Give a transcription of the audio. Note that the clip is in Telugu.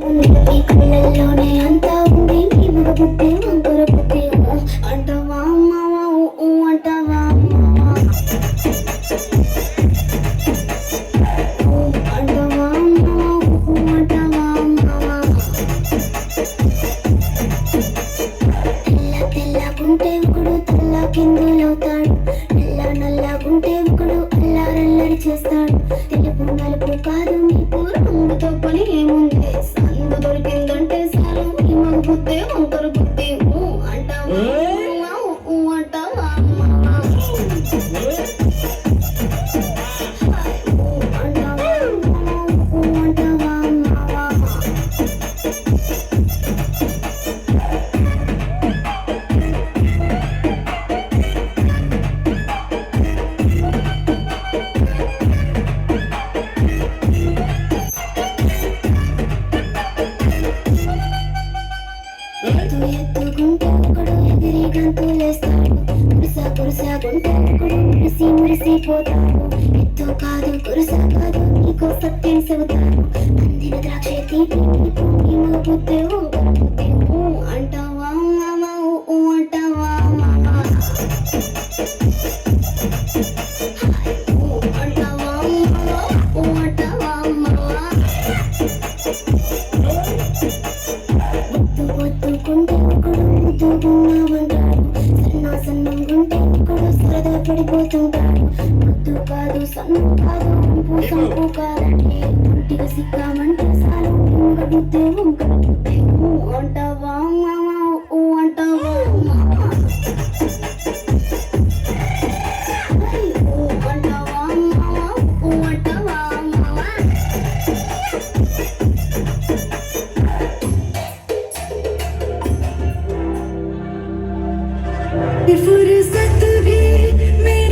ఈ కళ్ళల్లోనే అంతా ఉంది నీ మగ బుద్ధి వంకర బుద్ధి అంటావా మావా అంటావా అంటావా అంటావా మావా తెల్ల తెల్లగుంటే ఒకడు తెల్ల కిందులవుతాడు నల్ల నల్లగుంటే ఒకడు అల్లారల్లరి చేస్తాడు తెలుపు నలుపు కాదు నీకు రంగుతో పని ఏముంది సందు దొరికిందంటే చాలు నీ మగ బుద్ధి వంకర బుద్ధి అంటావా అంటావా అంటావా మావా ఎత్తుకుంటే ఒకడు ఎగిరి గంతులేస్తాడు కురుసా ఒకడు మురిసిపోతాడు ఎత్తు కాదు కురుసా కాదు నీకో సత్యం చెబుతాను అందిన ద్రాక్ష తీపి నీ మగ బుద్ధి వంకర బుద్ధి అంటావా మామా అంటావా మామా అంటావా అంటావా మామా పొద్దుకుంటే ఒకడు ముద్దుగున్నామంటాడు సన్నంగుంటే ఒకడు సరదా పడిపోతుంటాడు ముద్దు కాదు సన్నం కాదు సంపు కాదండి ఒంటిగా సిక్కామంటే చాలు మగ బుద్ధి వంకర బుద్ధి అంటావా మామా అంటావా మామా అంటావా మామా అంటావా మామా If